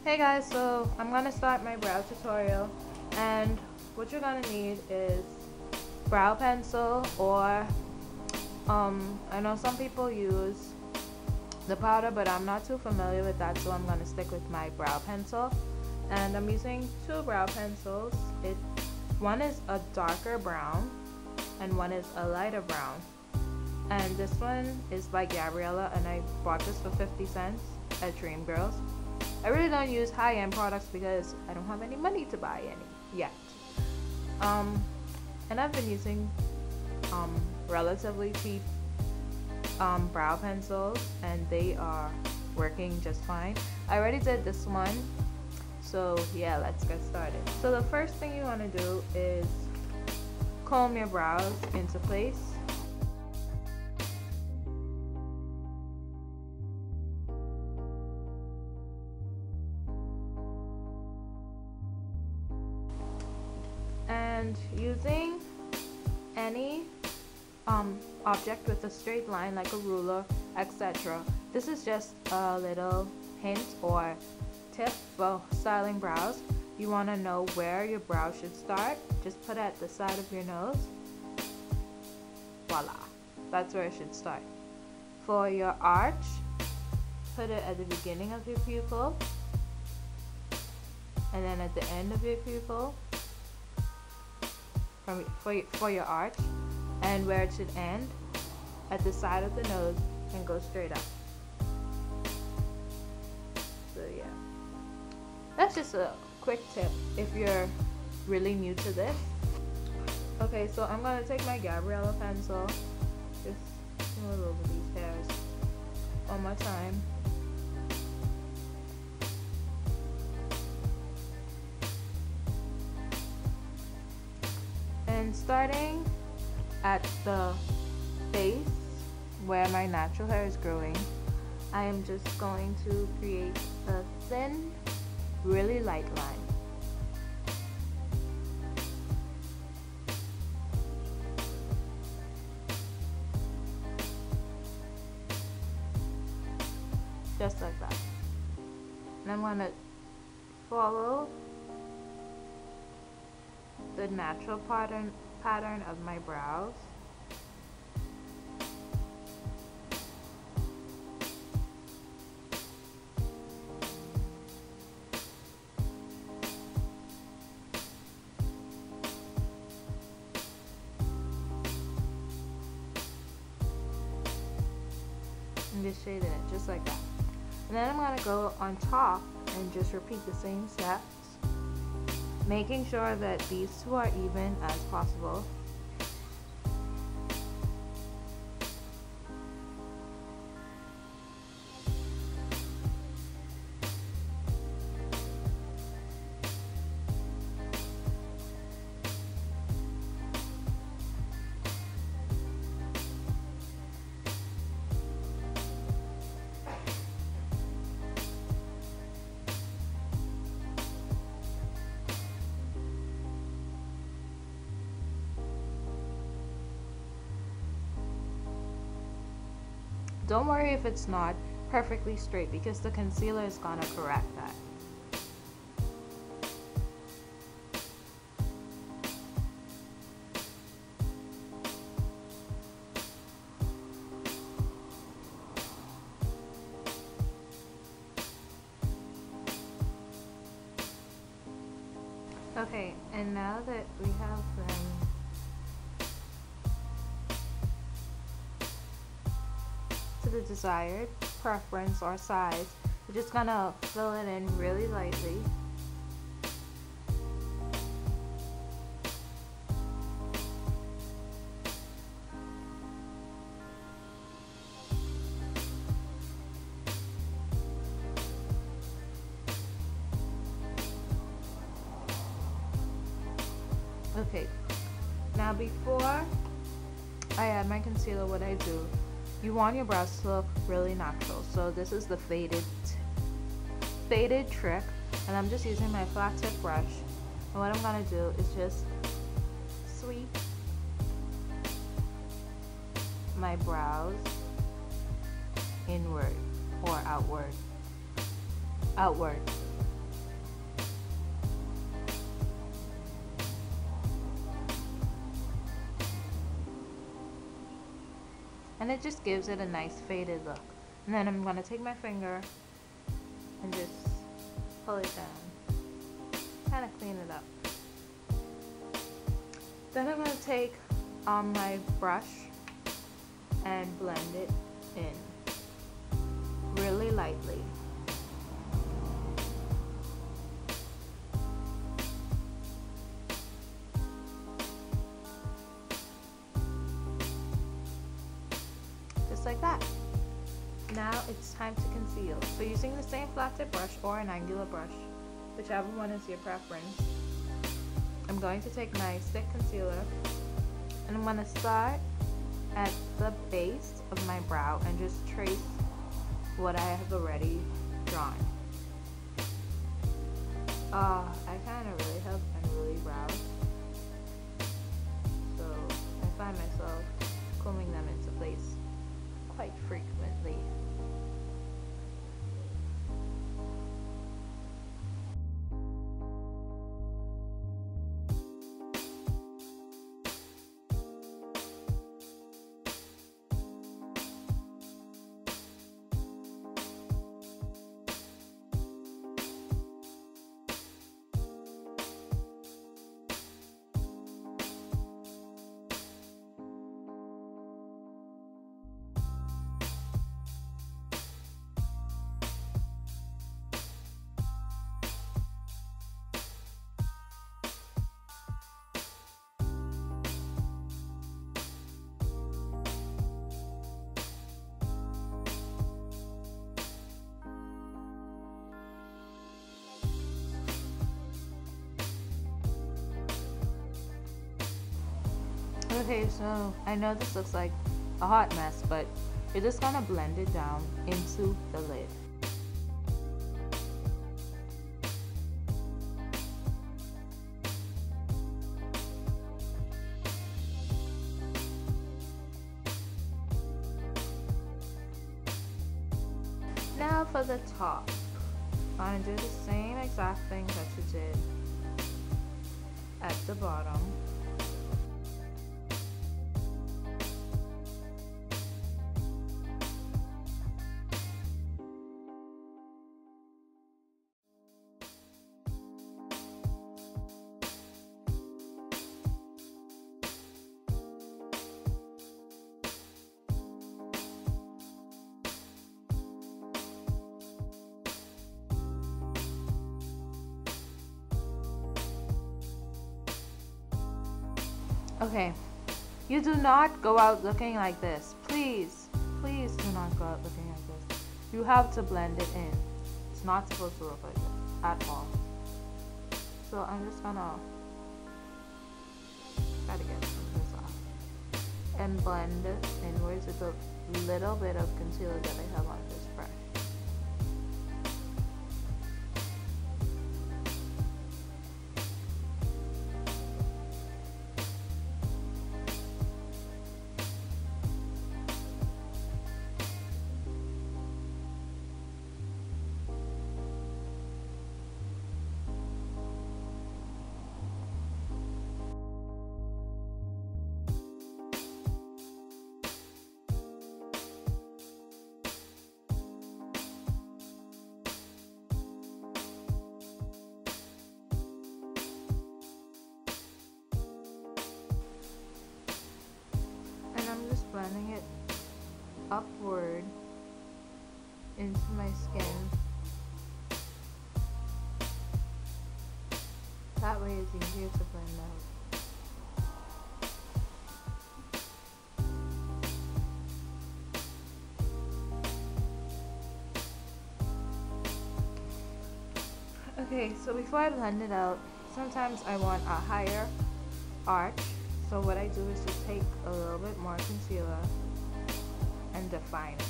Hey guys, so I'm gonna start my brow tutorial, and what you're gonna need is brow pencil, or I know some people use the powder, but I'm not too familiar with that, so I'm gonna stick with my brow pencil. And I'm using two brow pencils. One is a darker brown and one is a lighter brown, and this one is by Gabriella, and I bought this for 50 cents at Dream Girls. I really don't use high-end products because I don't have any money to buy any yet. And I've been using relatively cheap brow pencils, and they are working just fine. I already did this one, so yeah, let's get started. So the first thing you want to do is comb your brows into place. And using any object with a straight line like a ruler, etc. This is just a little hint or tip for styling brows. You want to know where your brow should start. Just put it at the side of your nose. Voila, that's where it should start. For your arch, put it at the beginning of your pupil, and then at the end of your pupil for your arch, and where it should end at the side of the nose and go straight up. So yeah, that's just a quick tip if you're really new to this. Okay, so I'm gonna take my Gabriella pencil, just smooth over these hairs one more time. And starting at the base where my natural hair is growing, I am just going to create a thin, really light line. Just like that. And I'm going to follow the natural pattern of my brows. And just shading it just like that. And then I'm going to go on top and just repeat the same steps, making sure that these two are even as possible. Don't worry if it's not perfectly straight, because the concealer is gonna correct that. Okay, and now that we have them to the desired preference or size, we're just gonna fill it in really lightly. Okay, now before I add my concealer, what I do, you want your brows to look really natural. So this is the faded trick, and I'm just using my flat tip brush. And what I'm gonna do is just sweep my brows inward or outward. and it just gives it a nice faded look. And then I'm gonna take my finger and just pull it down, kind of clean it up. Then I'm gonna take my brush and blend it in really lightly. Just like that. Now it's time to conceal. So using the same flat tip brush or an angular brush, whichever one is your preference, I'm going to take my stick concealer and I'm going to start at the base of my brow and just trace what I have already drawn. I kind of really have unruly brows, so I find myself combing them into place quite frequently. Okay, so I know this looks like a hot mess, but you're just gonna blend it down into the lid. Now for the top, I'm gonna do the same exact thing that you did at the bottom. Okay, you do not go out looking like this. Please, please do not go out looking like this. You have to blend it in. It's not supposed to look like this at all. So I'm just gonna try to get some of this off and blend it inwards with a little bit of concealer that I have on this brush. I'm just blending it upward into my skin. That way it's easier to blend out. Okay, so before I blend it out, sometimes I want a higher arch. So what I do is just take a little bit more concealer and define it.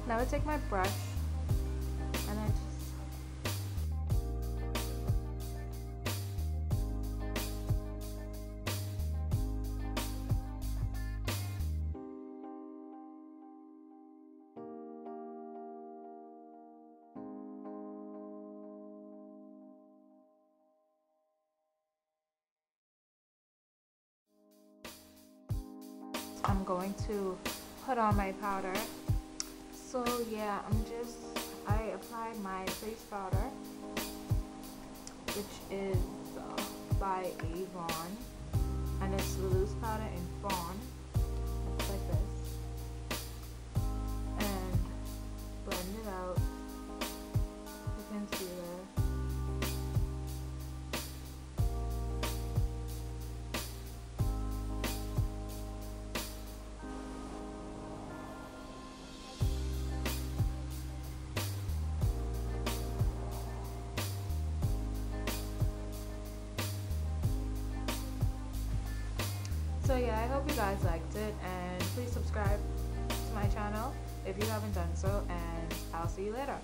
Now I take my brush and I just I'm going to put on my powder. So yeah, I applied my face powder, which is by Avon, and it's the loose powder in Fawn. It's like this, and blend it out. You can see there. So yeah, I hope you guys liked it, and please subscribe to my channel if you haven't done so, and I'll see you later.